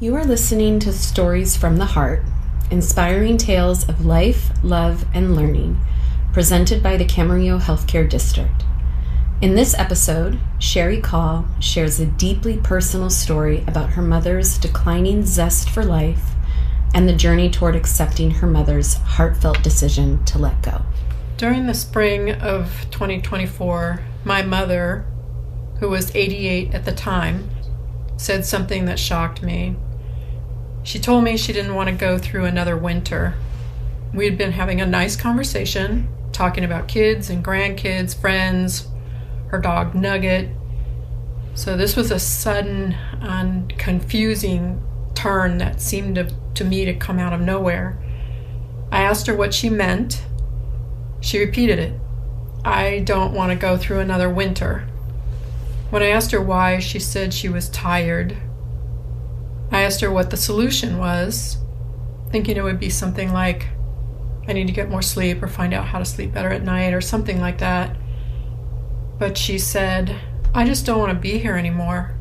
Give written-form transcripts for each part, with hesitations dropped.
You are listening to Stories from the Heart, inspiring tales of life, love, and learning, presented by the Camarillo Healthcare District. In this episode, Sherry Call shares a deeply personal story about her mother's declining zest for life and the journey toward accepting her mother's heartfelt decision to let go. During the spring of 2024, my mother, who was 88 at the time, said something that shocked me. She told me she didn't want to go through another winter. We had been having a nice conversation, talking about kids and grandkids, friends, her dog Nugget. So this was a sudden and confusing turn that seemed to me to come out of nowhere. I asked her what she meant. She repeated it. I don't want to go through another winter. When I asked her why, she said she was tired. I asked her what the solution was, thinking it would be something like, I need to get more sleep or find out how to sleep better at night or something like that. But she said, I just don't want to be here anymore.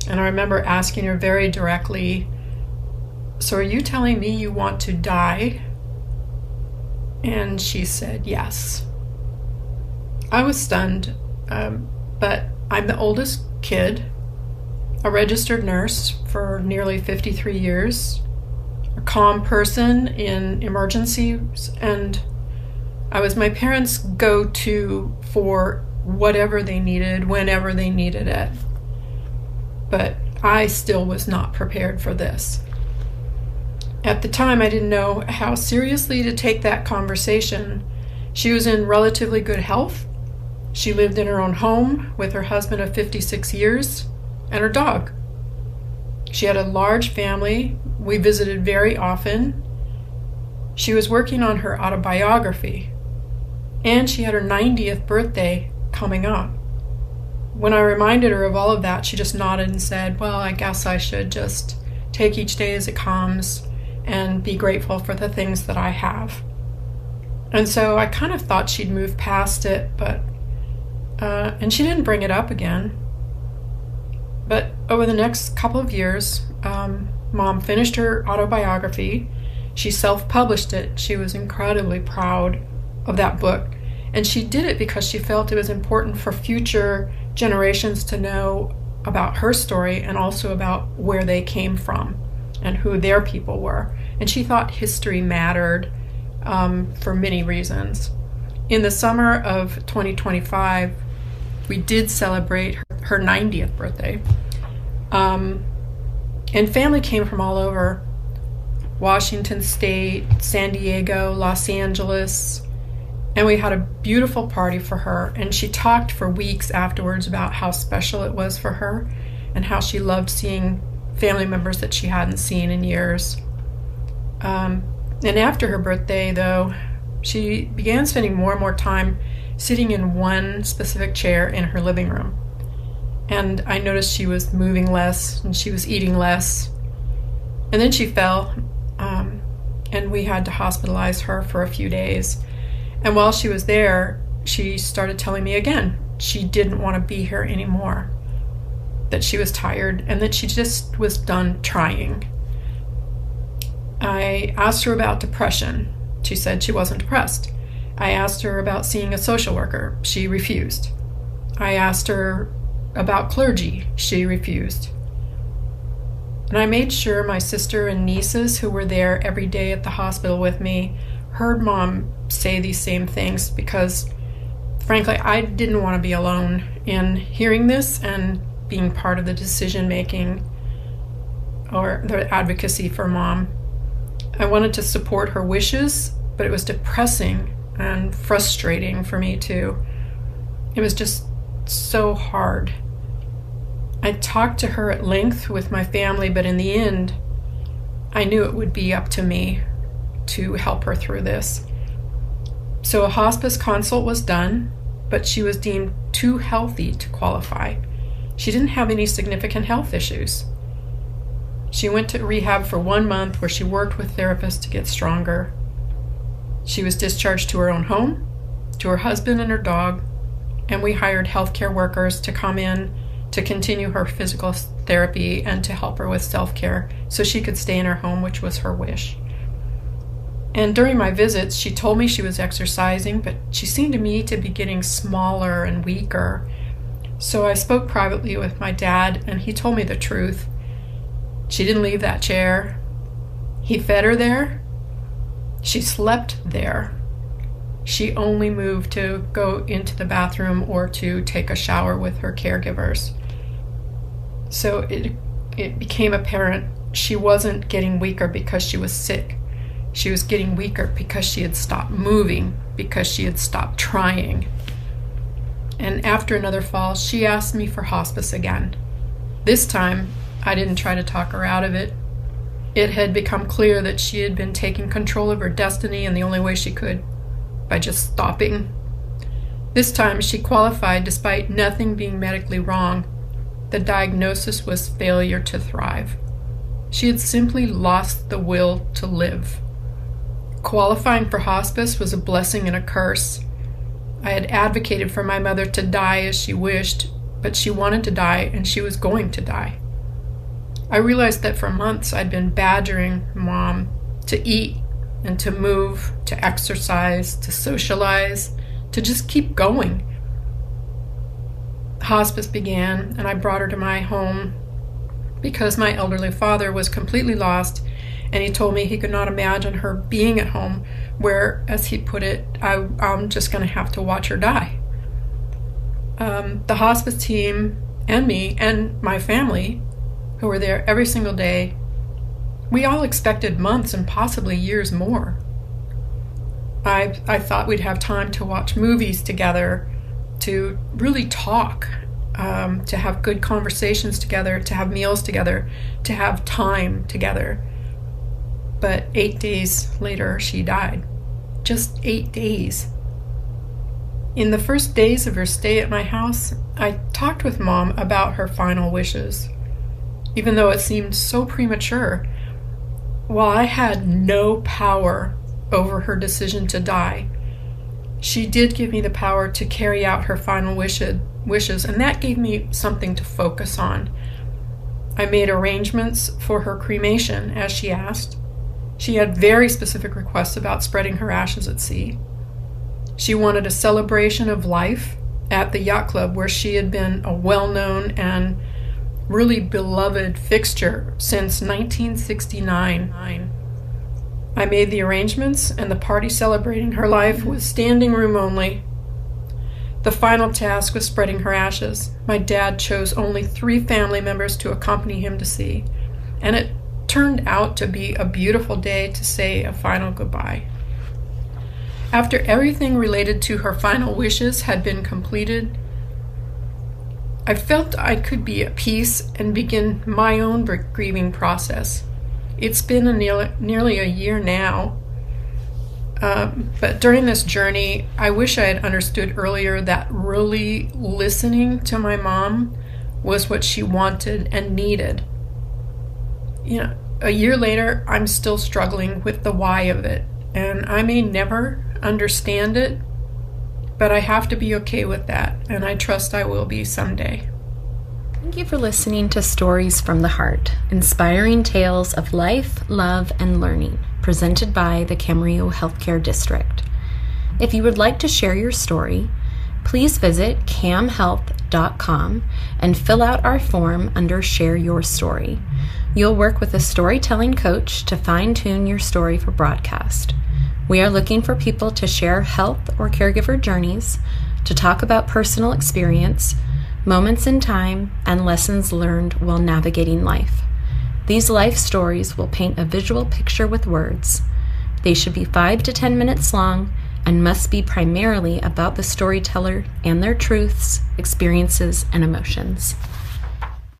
And I remember asking her very directly, so are you telling me you want to die? And she said, yes. I was stunned, but I'm the oldest kid, a registered nurse for nearly 53 years, a calm person in emergencies, and I was my parents' go-to for whatever they needed, whenever they needed it. But I still was not prepared for this. At the time, I didn't know how seriously to take that conversation. She was in relatively good health. She lived in her own home with her husband of 56 years and her dog. She had a large family. We visited very often. She was working on her autobiography, and she had her 90th birthday coming up. When I reminded her of all of that, she just nodded and said, well, I guess I should just take each day as it comes and be grateful for the things that I have. And so I kind of thought she'd moved past it, but and she didn't bring it up again. But over the next couple of years, Mom finished her autobiography. She self-published it. She was incredibly proud of that book. And she did it because she felt it was important for future generations to know about her story and also about where they came from and who their people were. And she thought history mattered for many reasons. In the summer of 2025, we did celebrate her 90th birthday. And family came from all over: Washington State, San Diego, Los Angeles. And we had a beautiful party for her. And she talked for weeks afterwards about how special it was for her and how she loved seeing family members that she hadn't seen in years. And after her birthday, though, she began spending more and more time sitting in one specific chair in her living room. And I noticed she was moving less and she was eating less. And then she fell, and we had to hospitalize her for a few days. And while she was there, she started telling me again she didn't want to be here anymore, that she was tired and that she just was done trying. I asked her about depression. She said she wasn't depressed. I asked her about seeing a social worker. She refused. I asked her about clergy. She refused. And I made sure my sister and nieces, who were there every day at the hospital with me, heard Mom say these same things, because frankly, I didn't want to be alone in hearing this and being part of the decision making or the advocacy for Mom. I wanted to support her wishes, but it was depressing and frustrating for me too. It was just so hard. I talked to her at length with my family, but in the end, I knew it would be up to me to help her through this. So a hospice consult was done, but she was deemed too healthy to qualify. She didn't have any significant health issues. She went to rehab for 1 month where she worked with therapists to get stronger. She was discharged to her own home, to her husband and her dog, and we hired healthcare workers to come in to continue her physical therapy and to help her with self-care so she could stay in her home, which was her wish. And during my visits, she told me she was exercising, but she seemed to me to be getting smaller and weaker. So I spoke privately with my dad, and he told me the truth. She didn't leave that chair. He fed her there. She slept there. She only moved to go into the bathroom or to take a shower with her caregivers. So it became apparent she wasn't getting weaker because she was sick. She was getting weaker because she had stopped moving, because she had stopped trying. And after another fall, she asked me for hospice again. This time, I didn't try to talk her out of it. It had become clear that she had been taking control of her destiny in the only way she could, by just stopping. This time, she qualified despite nothing being medically wrong. The diagnosis was failure to thrive. She had simply lost the will to live. Qualifying for hospice was a blessing and a curse. I had advocated for my mother to die as she wished, but she wanted to die and she was going to die. I realized that for months I'd been badgering Mom to eat and to move, to exercise, to socialize, to just keep going. Hospice began, and I brought her to my home because my elderly father was completely lost, and he told me he could not imagine her being at home where, as he put it, I'm just going to have to watch her die. The hospice team and me and my family, who were there every single day, we all expected months and possibly years more. I thought we'd have time to watch movies together, to really talk, to have good conversations together, to have meals together, to have time together. But 8 days later, she died. Just 8 days. In the first days of her stay at my house, I talked with Mom about her final wishes. Even though it seemed so premature, while I had no power over her decision to die, she did give me the power to carry out her final wishes, and that gave me something to focus on. I made arrangements for her cremation, as she asked. She had very specific requests about spreading her ashes at sea. She wanted a celebration of life at the yacht club where she had been a well-known and really beloved fixture since 1969. I made the arrangements, and the party celebrating her life was standing room only. The final task was spreading her ashes. My dad chose only 3 family members to accompany him to sea, and it turned out to be a beautiful day to say a final goodbye. After everything related to her final wishes had been completed, I felt I could be at peace and begin my own grieving process. It's been nearly a year now, but during this journey, I wish I had understood earlier that really listening to my mom was what she wanted and needed. A year later, I'm still struggling with the why of it, and I may never understand it, but I have to be okay with that, and I trust I will be someday. Thank you for listening to Stories from the Heart, inspiring tales of life, love, and learning, presented by the Camarillo Healthcare District. If you would like to share your story, please visit camhealth.com and fill out our form under Share Your Story. You'll work with a storytelling coach to fine-tune your story for broadcast. We are looking for people to share health or caregiver journeys, to talk about personal experience, moments in time, and lessons learned while navigating life. These life stories will paint a visual picture with words. They should be 5 to 10 minutes long and must be primarily about the storyteller and their truths, experiences, and emotions.